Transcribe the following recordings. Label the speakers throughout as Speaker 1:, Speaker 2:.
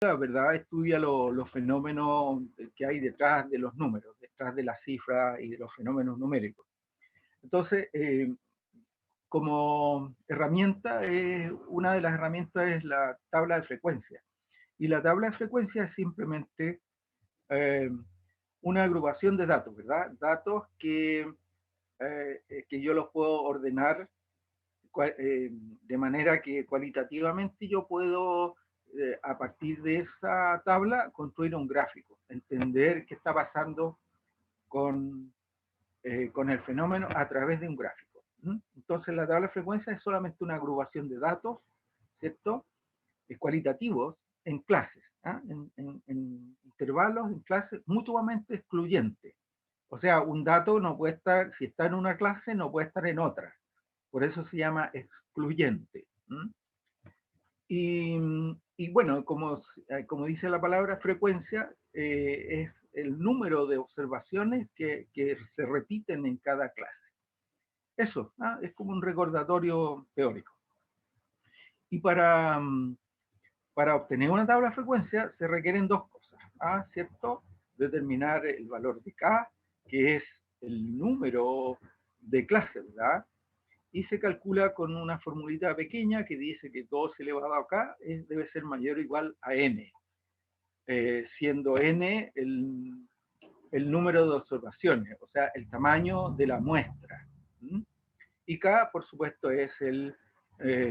Speaker 1: la verdad estudia los fenómenos que hay detrás de los números, detrás de las cifras y de los fenómenos numéricos. Entonces, como herramienta, una de las herramientas es la tabla de frecuencia. Y la tabla de frecuencia es simplemente eh, una agrupación de datos, ¿verdad? Datos que yo los puedo ordenar de manera que cualitativamente yo puedo, a partir de esa tabla, construir un gráfico, entender qué está pasando con el fenómeno a través de un gráfico. Entonces la tabla de frecuencia es solamente una agrupación de datos, ¿cierto? Cualitativos en clases, ¿ah? En intervalos, en clases mutuamente excluyentes. O sea, un dato no puede estar, si está en una clase, no puede estar en otra. Por eso se llama excluyente. Y, y bueno, como dice la palabra frecuencia, es el número de observaciones que se repiten en cada clase. Eso, ¿ah? Es como un recordatorio teórico. Y para obtener una tabla de frecuencia se requieren dos cosas, ¿ah? ¿Cierto? Determinar el valor de K, que es el número de clase, ¿verdad? Y se calcula con una formulita pequeña que dice que 2 elevado a K debe ser mayor o igual a N, siendo N el número de observaciones, o sea, el tamaño de la muestra. Y K, por supuesto, es el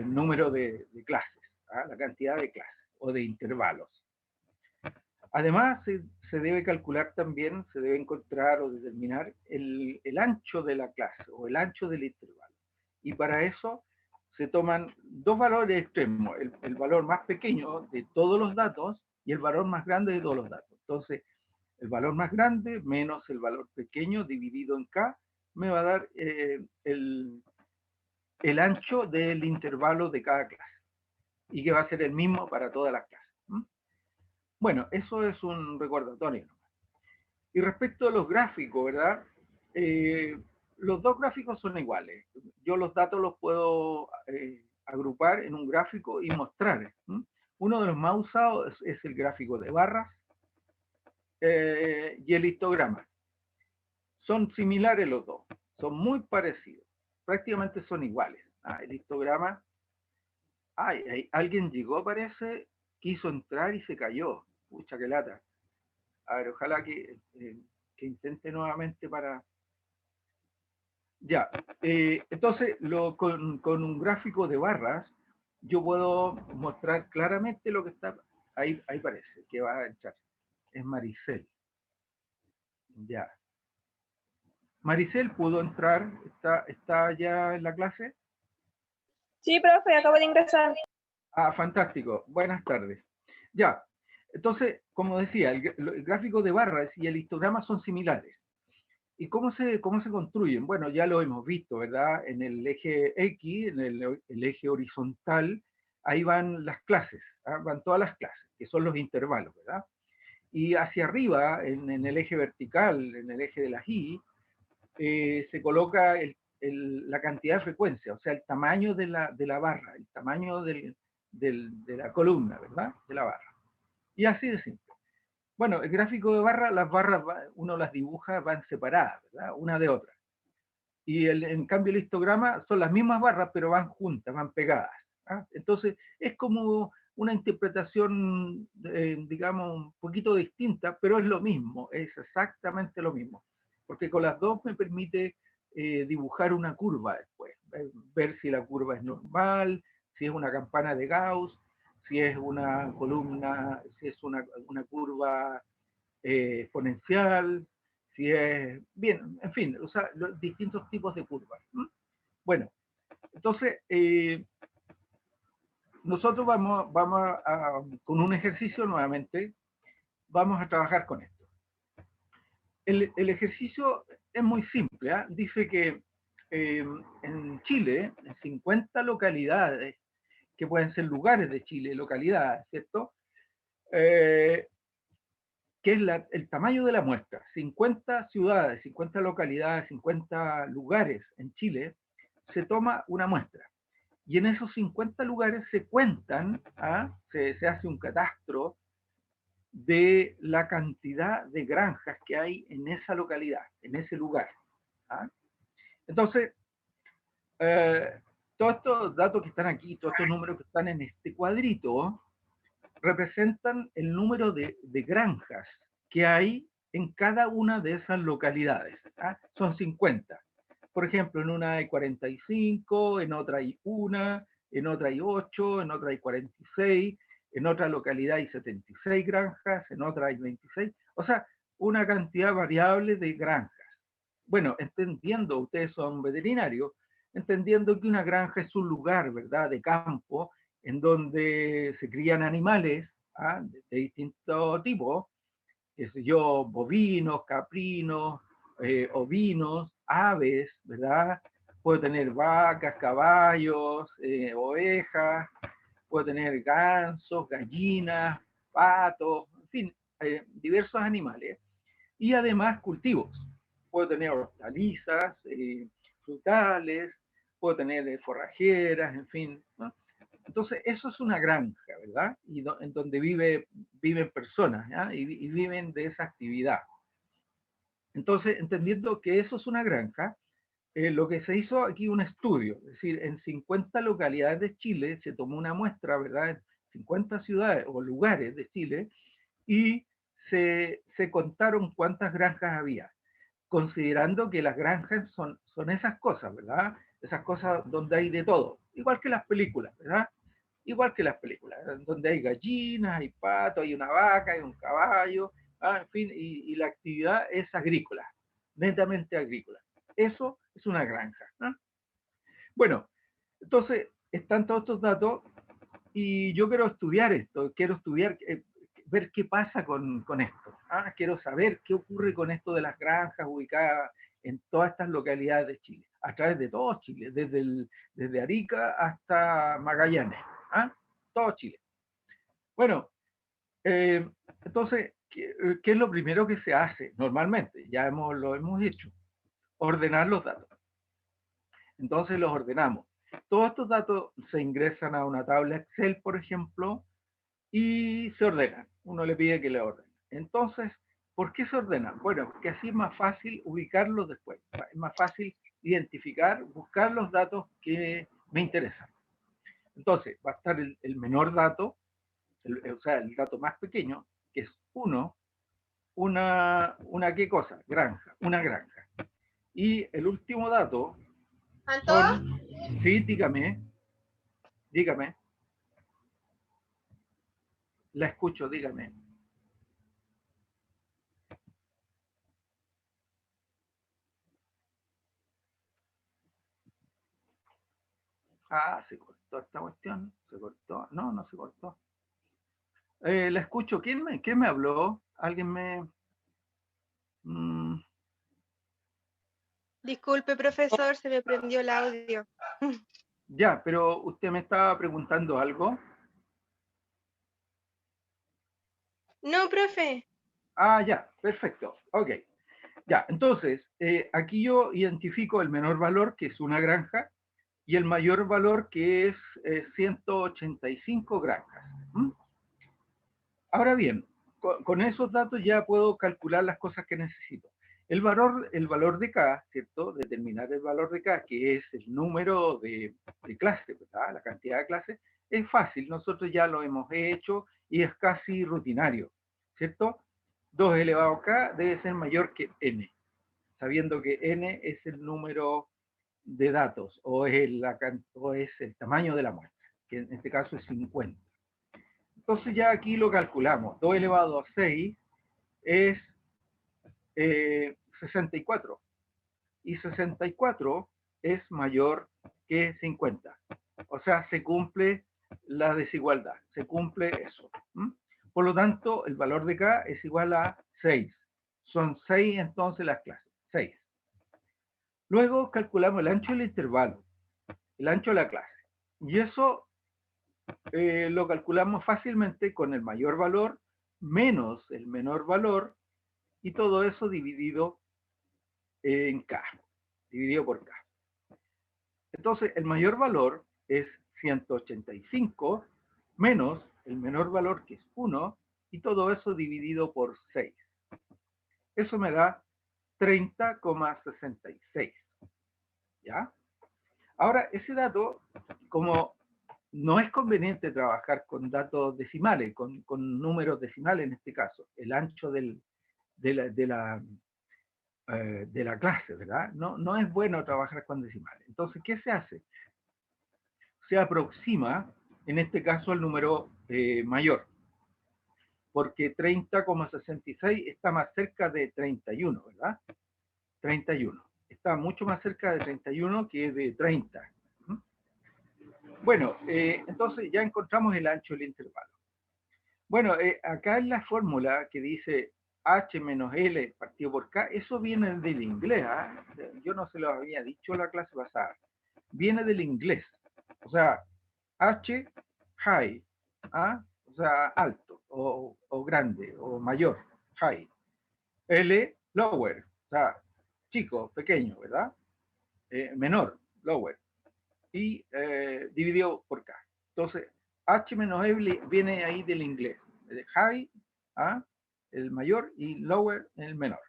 Speaker 1: número de clases, ¿ah? La cantidad de clases o de intervalos. Además, se debe calcular también, se debe encontrar o determinar el ancho de la clase o el ancho del intervalo. Y para eso se toman dos valores extremos, el valor más pequeño de todos los datos y el valor más grande de todos los datos. Entonces, el valor más grande menos el valor pequeño dividido en K me va a dar el ancho del intervalo de cada clase y que va a ser el mismo para todas las clases. Bueno, eso es un recordatorio. Y respecto a los gráficos, ¿verdad? Los dos gráficos son iguales. Yo los datos los puedo agrupar en un gráfico y mostrar. Uno de los más usados es el gráfico de barras y el histograma. Son similares los dos, son muy parecidos, prácticamente son iguales. El histograma, alguien llegó, parece, quiso entrar y se cayó. Pucha, qué lata. A ver, ojalá que intente nuevamente para... Ya, entonces con un gráfico de barras yo puedo mostrar claramente lo que está... Ahí parece que va a entrar. Es Maricel. Ya. Maricel pudo entrar, está ya en la clase.
Speaker 2: Sí, profe, acabo de ingresar.
Speaker 1: Fantástico. Buenas tardes. Ya. Entonces, como decía, el gráfico de barras y el histograma son similares. ¿Y cómo se construyen? Bueno, ya lo hemos visto, ¿verdad? En el eje X, en el eje horizontal, ahí van las clases, ¿ah? Van todas las clases, que son los intervalos, ¿verdad? Y hacia arriba, en el eje vertical, en el eje de las Y, se coloca la cantidad de frecuencia, o sea, el tamaño de la barra, el tamaño de la columna, ¿verdad? De la barra. Y así de simple. Bueno, el gráfico de barra, las barras uno las dibuja, van separadas, ¿verdad? Una de otra. Y en cambio el histograma son las mismas barras, pero van juntas, van pegadas. ¿Ah? Entonces, es como una interpretación, digamos, un poquito distinta, pero es lo mismo, es exactamente lo mismo. Porque con las dos me permite dibujar una curva después, ver si la curva es normal, si es una campana de Gauss, si es una columna, si es una curva exponencial, si es, bien, en fin, o sea, los distintos tipos de curvas. Bueno, entonces, nosotros con un ejercicio nuevamente, vamos a trabajar con esto. El ejercicio es muy simple, ¿eh? Dice que en Chile, en 50 localidades, que pueden ser lugares de Chile, localidades, ¿cierto? Que es el tamaño de la muestra. 50 ciudades, 50 localidades, 50 lugares en Chile, se toma una muestra. Y en esos 50 lugares se cuentan, se hace un catastro de la cantidad de granjas que hay en esa localidad, en ese lugar. ¿Ah? Entonces, todos estos datos que están aquí, todos estos números que están en este cuadrito, representan el número de granjas que hay en cada una de esas localidades. ¿Ah? Son 50. Por ejemplo, en una hay 45, en otra hay una, en otra hay 8, en otra hay 46, en otra localidad hay 76 granjas, en otra hay 26. O sea, una cantidad variable de granjas. Bueno, entendiendo, ustedes son veterinarios, entendiendo que una granja es un lugar, ¿verdad?, de campo, en donde se crían animales, ¿ah?, de distinto tipo, qué sé yo, bovinos, caprinos, ovinos, aves, ¿verdad? Puedo tener vacas, caballos, ovejas, puedo tener gansos, gallinas, patos, en fin, diversos animales. Y además cultivos. Puedo tener hortalizas, frutales, puedo tener forrajeras, en fin, ¿no? Entonces, eso es una granja, ¿verdad? En donde viven personas, ¿ya? Y viven de esa actividad. Entonces, entendiendo que eso es una granja, lo que se hizo aquí un estudio, es decir, en 50 localidades de Chile se tomó una muestra, ¿verdad? En 50 ciudades o lugares de Chile y se contaron cuántas granjas había, considerando que las granjas son esas cosas, ¿verdad? Esas cosas donde hay de todo, igual que las películas, ¿verdad? Igual que las películas, donde hay gallinas, hay patos, hay una vaca, hay un caballo, en fin, y la actividad es agrícola, netamente agrícola. Eso es una granja, ¿no? Bueno, entonces están todos estos datos y yo quiero estudiar esto, quiero estudiar, ver qué pasa con esto. Quiero saber qué ocurre con esto de las granjas ubicadas en todas estas localidades de Chile, a través de todo Chile, desde Arica hasta Magallanes, ¿ah? Todo Chile. Bueno, entonces, ¿qué es lo primero que se hace normalmente? Ya lo hemos hecho, ordenar los datos. Entonces los ordenamos. Todos estos datos se ingresan a una tabla Excel, por ejemplo, y se ordenan. Uno le pide que le ordene. Entonces, ¿por qué se ordenan? Bueno, porque así es más fácil ubicarlos después. Es más fácil identificar, buscar los datos que me interesan. Entonces, va a estar el menor dato, o sea, el dato más pequeño, que es una ¿qué cosa? Granja, una granja. Y el último dato son, sí, dígame, la escucho, dígame. Se cortó esta cuestión, se cortó, no se cortó. La escucho, ¿quién me habló? ¿Alguien me...? Mm,
Speaker 2: Disculpe, profesor, se me prendió el audio.
Speaker 1: ya, pero usted me estaba preguntando algo.
Speaker 2: No, profe.
Speaker 1: Ya, perfecto, ok. Ya, entonces, aquí yo identifico el menor valor, que es una granja, y el mayor valor, que es 185 granjas. ¿Mm? Ahora bien, con esos datos ya puedo calcular las cosas que necesito. El valor de K, ¿cierto? Determinar el valor de K, que es el número de clases, ¿verdad? La cantidad de clases, es fácil. Nosotros ya lo hemos hecho y es casi rutinario, ¿cierto? 2 elevado a K debe ser mayor que N, sabiendo que N es el número de datos o es el tamaño de la muestra, que en este caso es 50. Entonces ya aquí lo calculamos. 2 elevado a 6 es 64. Y 64 es mayor que 50. O sea, se cumple la desigualdad. Se cumple eso. ¿Mm? Por lo tanto, el valor de K es igual a 6. Son 6 entonces las clases. 6. Luego calculamos el ancho del intervalo. El ancho de la clase. Y eso lo calculamos fácilmente con el mayor valor menos el menor valor y todo eso dividido en K, dividido por K. Entonces, el mayor valor es 185 menos el menor valor, que es 1, y todo eso dividido por 6. Eso me da 30,66. ¿Ya? Ahora, ese dato, como no es conveniente trabajar con datos decimales, con números decimales en este caso, el ancho de la clase, ¿verdad? No es bueno trabajar con decimales. Entonces, ¿qué se hace? Se aproxima, en este caso, al número mayor, porque 30,66 está más cerca de 31, ¿verdad? 31. Está mucho más cerca de 31 que de 30. Bueno, entonces ya encontramos el ancho del intervalo. Bueno, acá en la fórmula que dice h menos L partido por K, eso viene del inglés. Yo no se lo había dicho la clase pasada. Viene del inglés. O sea, H, high, o sea, alto, o grande, o mayor, high. L, lower, o sea, chico, pequeño, ¿verdad? Menor, lower. Y dividido por K. Entonces, H menos L viene ahí del inglés. De high, el mayor, y lower, el menor.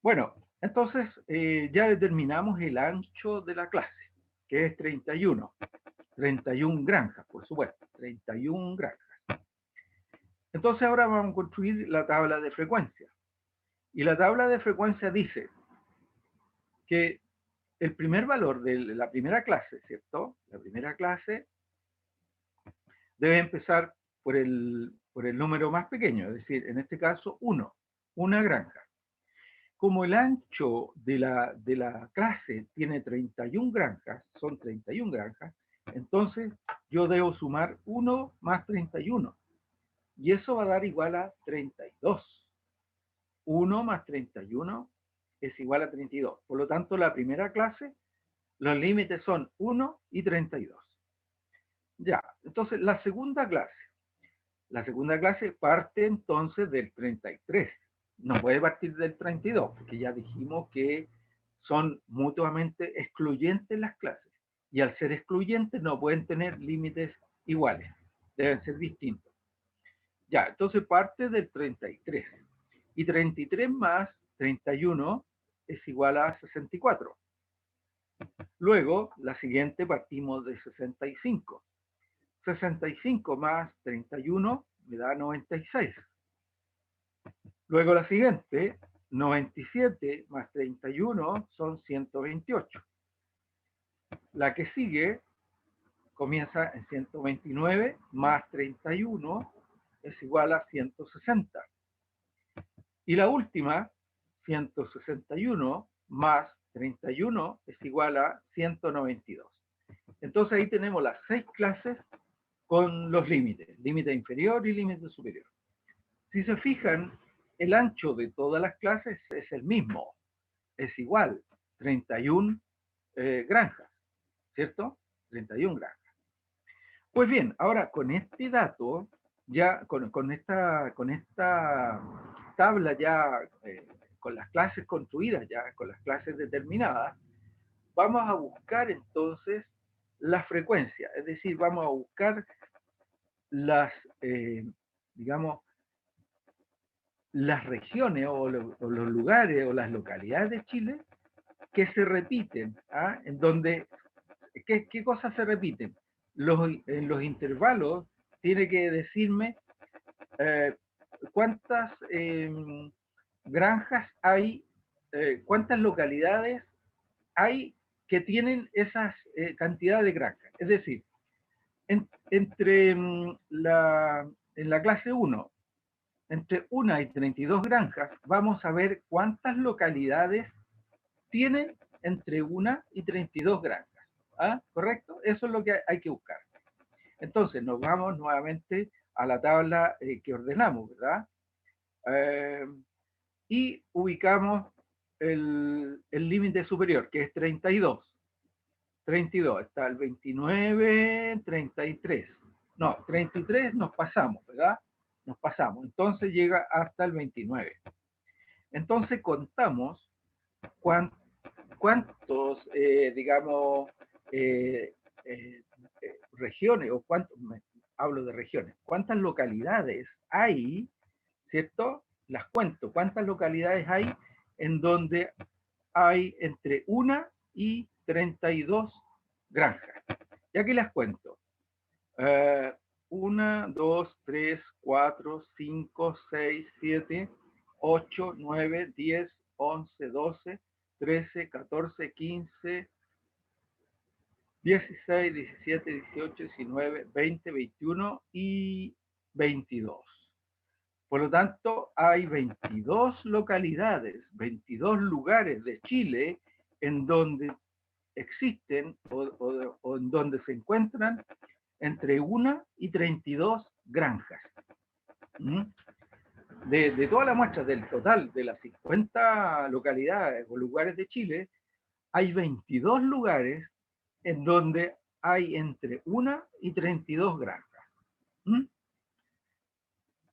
Speaker 1: Bueno, entonces ya determinamos el ancho de la clase, que es 31. 31 granjas, por supuesto. 31 granjas. Entonces ahora vamos a construir la tabla de frecuencia. Y la tabla de frecuencia dice que el primer valor de la primera clase, ¿cierto? La primera clase debe empezar por el número más pequeño, es decir, en este caso 1, una granja. Como el ancho de la clase tiene 31 granjas, son 31 granjas, entonces yo debo sumar 1 más 31. Y eso va a dar igual a 32. 1 más 31 es igual a 32. Por lo tanto, la primera clase, los límites son 1 y 32. Ya, entonces la segunda clase. La segunda clase parte entonces del 33. No puede partir del 32, porque ya dijimos que son mutuamente excluyentes las clases. Y al ser excluyentes no pueden tener límites iguales. Deben ser distintos. Ya, entonces parte del 33. Y 33 más 31 es igual a 64. Luego, la siguiente partimos de 65. 65 más 31 me da 96. Luego la siguiente, 97 más 31 son 128. La que sigue comienza en 129 más 31 es igual a 160. Y la última, 161 más 31 es igual a 192. Entonces ahí tenemos las 6 clases con los límites, límite inferior y límite superior. Si se fijan, el ancho de todas las clases es el mismo, es igual, 31 granjas, ¿cierto? 31 granjas. Pues bien, ahora con este dato, ya con esta tabla ya, con las clases construidas ya, con las clases determinadas, vamos a buscar entonces la frecuencia, es decir, vamos a buscar las, digamos, las regiones o los lugares o las localidades de Chile que se repiten, en donde, ¿qué cosas se repiten? En los intervalos tiene que decirme cuántas granjas hay, cuántas localidades hay que tienen esas cantidades de granjas. Es decir, entre en la clase 1, entre 1 y 32 granjas, vamos a ver cuántas localidades tienen entre 1 y 32 granjas. ¿Correcto? Eso es lo que hay que buscar. Entonces, nos vamos nuevamente a la tabla que ordenamos, ¿verdad? Y ubicamos el límite superior, que es 32. 32, está el 29, 33. No, 33 nos pasamos, ¿verdad? Nos pasamos. Entonces llega hasta el 29. Entonces contamos cuántos, digamos, regiones o cuántos, hablo de regiones, ¿cuántas localidades hay, cierto? Las cuento, ¿cuántas localidades hay en donde hay entre 1 y 32 granjas? Y aquí las cuento. 1, 2, 3, 4, 5, 6, 7, 8, 9, 10, 11, 12, 13, 14, 15, 16, 17, 18, 19, 20, 21 y 22. Por lo tanto, hay 22 localidades, 22 lugares de Chile en donde existen o en donde se encuentran entre 1 y 32 granjas. De toda la muestra del total de las 50 localidades o lugares de Chile, hay 22 lugares en donde hay entre 1 y 32 granjas.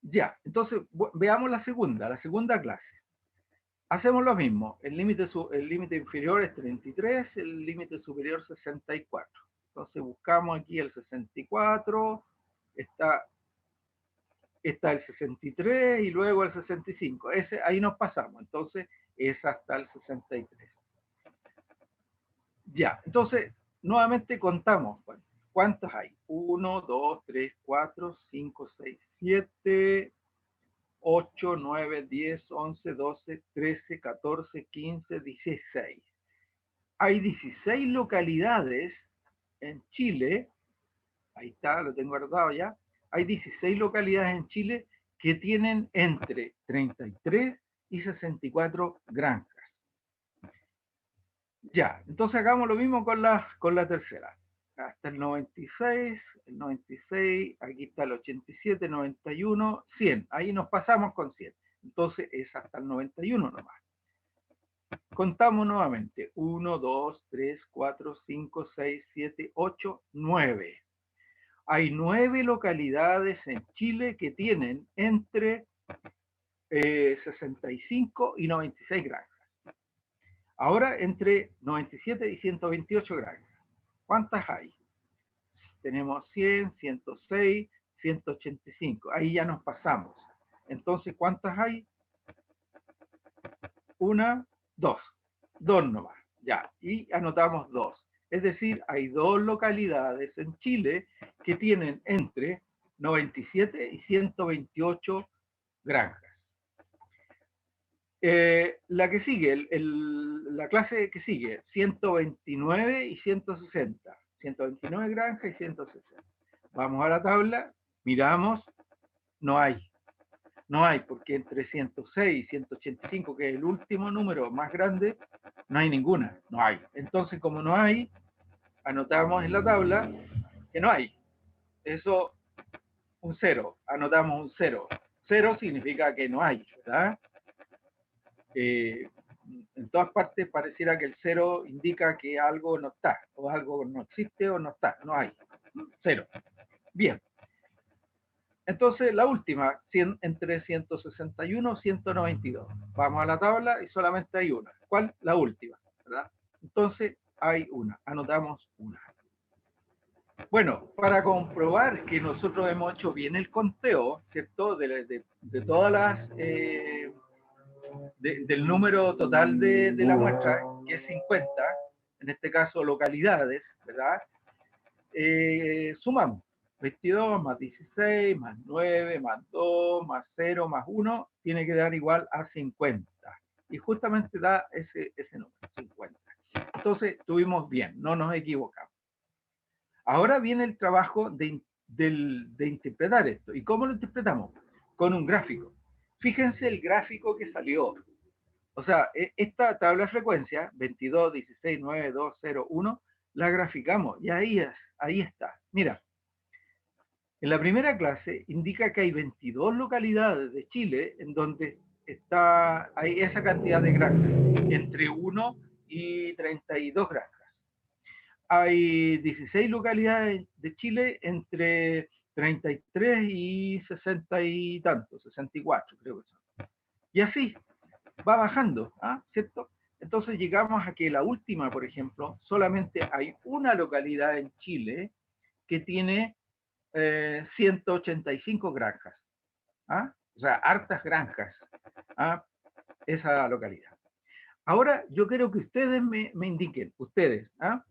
Speaker 1: Ya, entonces veamos la segunda clase. Hacemos lo mismo, el límite inferior es 33, el límite superior 64. Entonces buscamos aquí el 64, está el 63 y luego el 65. Ahí nos pasamos, entonces es hasta el 63. Ya, entonces nuevamente contamos. Bueno, ¿cuántos hay? 1, 2, 3, 4, 5, 6, 7, 8, 9, 10, 11, 12, 13, 14, 15, 16. Hay 16 localidades en Chile, ahí está, lo tengo guardado ya, hay 16 localidades en Chile que tienen entre 33 y 64 granjas. Ya, entonces hagamos lo mismo con la tercera. Hasta el 96, aquí está el 87, 91, 100. Ahí nos pasamos con 100. Entonces es hasta el 91 nomás. Contamos nuevamente. 1, 2, 3, 4, 5, 6, 7, 8, 9. Hay 9 localidades en Chile que tienen entre 65 y 96 granjas. Ahora entre 97 y 128 granjas. ¿Cuántas hay? Tenemos 100, 106, 185. Ahí ya nos pasamos. Entonces, ¿cuántas hay? 1, 2. 2 nomás. Ya. Y anotamos 2. Es decir, hay 2 localidades en Chile que tienen entre 97 y 128 granjas. La que sigue, la clase que sigue, 129 y 160. 129 granjas y 160. Vamos a la tabla, miramos, no hay. No hay, porque entre 106 y 185, que es el último número más grande, no hay ninguna, no hay. Entonces, como no hay, anotamos en la tabla que no hay. Eso, un 0, anotamos un 0. 0 significa que no hay, ¿verdad? En todas partes pareciera que el 0 indica que algo no está, o algo no existe o no está, no hay. 0. Bien. Entonces, la última, entre 161 y 192. Vamos a la tabla y solamente hay una. ¿Cuál? La última, ¿verdad? Entonces, hay una. Anotamos una. Bueno, para comprobar que nosotros hemos hecho bien el conteo, ¿cierto? De todas las... del número total de la muestra, que es 50, en este caso localidades, ¿verdad? Sumamos. 22 más 16 más 9 más 2 más 0 más 1 tiene que dar igual a 50. Y justamente da ese número, 50. Entonces, estuvimos bien, no nos equivocamos. Ahora viene el trabajo de interpretar esto. ¿Y cómo lo interpretamos? Con un gráfico. Fíjense el gráfico que salió. O sea, esta tabla de frecuencia, 22, 16, 9, 2, 0, 1, la graficamos. Y ahí está. Mira, en la primera clase indica que hay 22 localidades de Chile en donde hay esa cantidad de granjas, entre 1 y 32 granjas. Hay 16 localidades de Chile entre 33 y 60 y tanto, 64 creo que son. Y así va bajando, ¿cierto? Entonces llegamos a que la última, por ejemplo, solamente hay una localidad en Chile que tiene 185 granjas. ¿Ah? O sea, hartas granjas. ¿Ah? Esa localidad. Ahora yo quiero que ustedes me indiquen, ustedes, ¿ah?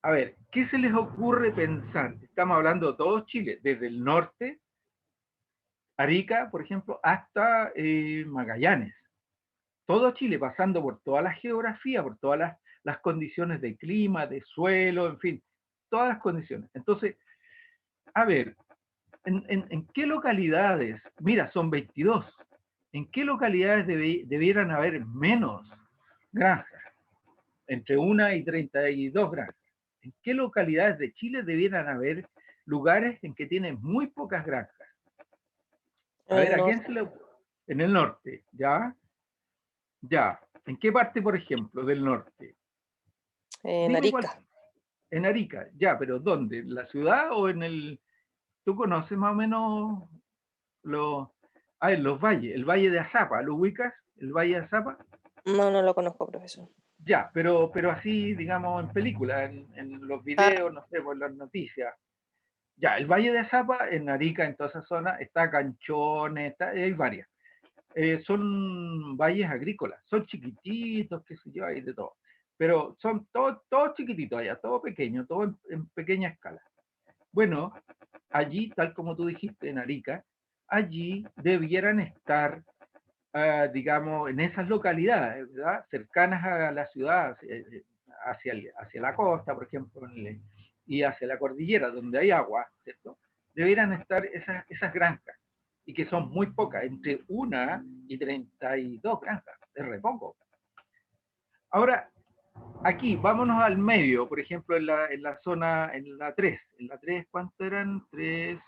Speaker 1: A ver, ¿qué se les ocurre pensar? Estamos hablando de todo Chile, desde el norte, Arica, por ejemplo, hasta Magallanes. Todo Chile, pasando por toda la geografía, por todas las condiciones de clima, de suelo, en fin, todas las condiciones. Entonces, a ver, ¿en qué localidades? Mira, son 22. ¿En qué localidades debieran haber menos granjas? Entre 1 y 32 granjas. ¿En qué localidades de Chile debieran haber lugares en que tienen muy pocas granjas? A ver, ¿a quién se le ocurre? En el norte, ¿ya? Ya. ¿En qué parte, por ejemplo, del norte?
Speaker 3: En
Speaker 1: Dime cuál.
Speaker 3: Arica.
Speaker 1: En Arica, ya, pero ¿dónde? ¿En la ciudad o en el...? ¿Tú conoces más o menos los... A ver, los valles, el valle de Azapa, ¿lo ubicas? ¿El valle de Azapa?
Speaker 3: No, no lo conozco, profesor.
Speaker 1: Ya, pero así, digamos, en películas, en los videos, no sé, por las noticias. Ya, el Valle de Azapa, en Arica, en toda esa zona, está Canchones, hay varias. Son valles agrícolas, son chiquititos, qué sé yo, hay de todo. Pero son todos chiquititos allá, todo pequeño, todo en pequeña escala. Bueno, allí, tal como tú dijiste, en Arica, allí debieran estar, digamos, en esas localidades, ¿verdad? Cercanas a la ciudad, hacia la costa, por ejemplo, y hacia la cordillera, donde hay agua, ¿cierto? Debieran estar esas granjas, y que son muy pocas, entre 1 y 32 granjas, es re poco. Ahora, aquí, vámonos al medio, por ejemplo, en la zona, en la 3. En la 3, ¿cuánto eran? 3,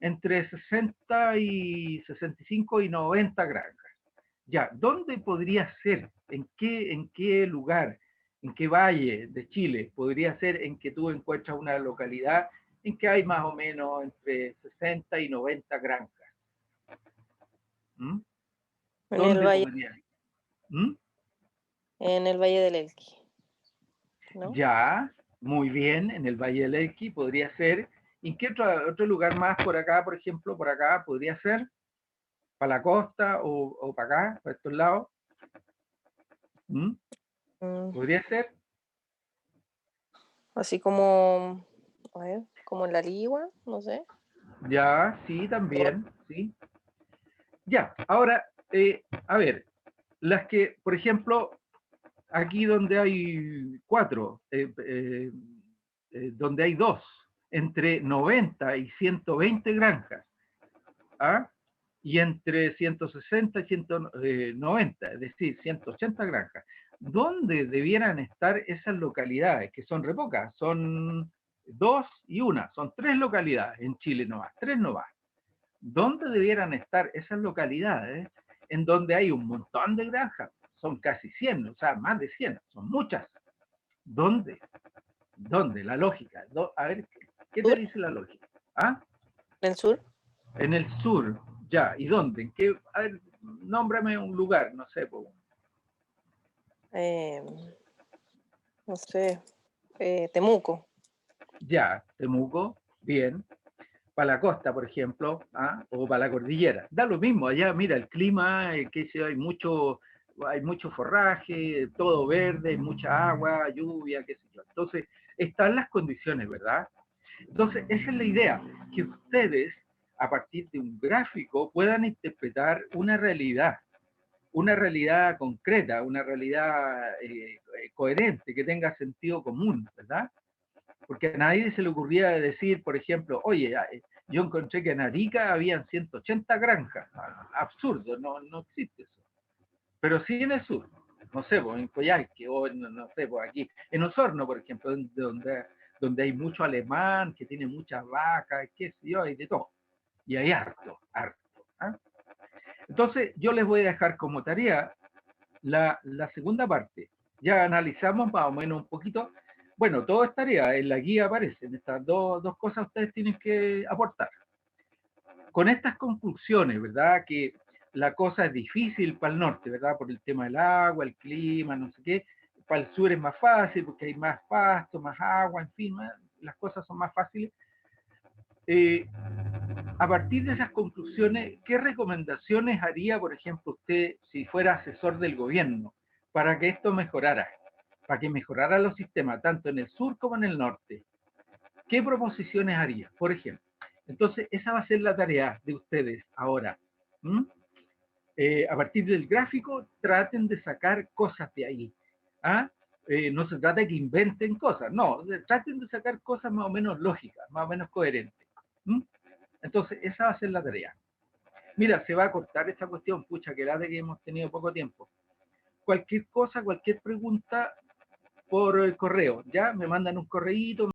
Speaker 1: entre 60 y 65 y 90 granjas. Ya, ¿dónde podría ser? ¿En qué lugar? ¿En qué valle de Chile podría ser en que tú encuentras una localidad en que hay más o menos entre 60 y 90 granjas? ¿Mm?
Speaker 3: En el
Speaker 1: ¿Dónde
Speaker 3: valle,
Speaker 1: podría? ¿Mm?
Speaker 3: en el Valle del Elqui, ¿no?
Speaker 1: Ya, muy bien, en el Valle del Elqui podría ser. ¿En qué otro lugar más por acá, por ejemplo, por acá podría ser? ¿Para la costa o para acá, para estos lados? ¿Mm?
Speaker 3: Mm,
Speaker 1: ¿Podría ser?
Speaker 3: Así como, a ver, como en la Ligua, no sé.
Speaker 1: Ya, sí, también, sí. Ya, ahora, a ver, las que, por ejemplo, aquí donde hay 4, donde hay 2, entre 90 y 120 granjas, ¿ah? Y entre 160 y 190, es decir, 180 granjas. ¿Dónde debieran estar esas localidades? Que son re pocas, son 2 y 1, son 3 localidades en Chile nomás, 3 nomás. ¿Dónde debieran estar esas localidades en donde hay un montón de granjas? Son casi 100, o sea, más de 100, son muchas. ¿Dónde? ¿Dónde? La lógica. A ver, ¿qué te
Speaker 3: ¿Sur?
Speaker 1: dice la lógica? ¿Ah?
Speaker 3: ¿En el sur?
Speaker 1: En el sur, ya. ¿Y dónde? ¿En qué? A ver, nómbrame un lugar, no sé.
Speaker 3: Eh, no sé, Temuco.
Speaker 1: Ya, Temuco, bien. Para la costa, por ejemplo, ¿ah? O para la cordillera. Da lo mismo, allá, mira, el clima, que hay mucho forraje, todo verde, mucha agua, lluvia, qué sé yo. Entonces, están las condiciones, ¿verdad? Entonces, esa es la idea, que ustedes, a partir de un gráfico, puedan interpretar una realidad concreta, una realidad coherente, que tenga sentido común, ¿verdad? Porque a nadie se le ocurría decir, por ejemplo, oye, yo encontré que en Arica habían 180 granjas. Absurdo, no existe eso. Pero sí en el sur, no sé, pues, en Coyhaique, o no sé, pues aquí, en Osorno, por ejemplo, donde hay mucho alemán, que tiene muchas vacas, qué sé yo, hay de todo. Y hay harto. ¿Ah? Entonces, yo les voy a dejar como tarea la segunda parte. Ya analizamos más o menos un poquito. Bueno, todo es tarea, en la guía aparecen estas dos cosas ustedes tienen que aportar. Con estas conclusiones, ¿verdad? Que la cosa es difícil para el norte, ¿verdad? Por el tema del agua, el clima, no sé qué. Para el sur es más fácil porque hay más pasto, más agua, en fin, las cosas son más fáciles. A partir de esas conclusiones, ¿qué recomendaciones haría, por ejemplo, usted si fuera asesor del gobierno para que esto mejorara, para que mejorara los sistemas, tanto en el sur como en el norte? ¿Qué proposiciones haría, por ejemplo? Entonces, esa va a ser la tarea de ustedes ahora. A partir del gráfico, traten de sacar cosas de ahí. ¿Ah? No se trata de que inventen cosas, no, traten de sacar cosas más o menos lógicas, más o menos coherentes. Entonces, esa va a ser la tarea. Mira, se va a cortar esta cuestión, pucha, que lata que hemos tenido poco tiempo. Cualquier cosa, cualquier pregunta por correo, ya me mandan un correíto.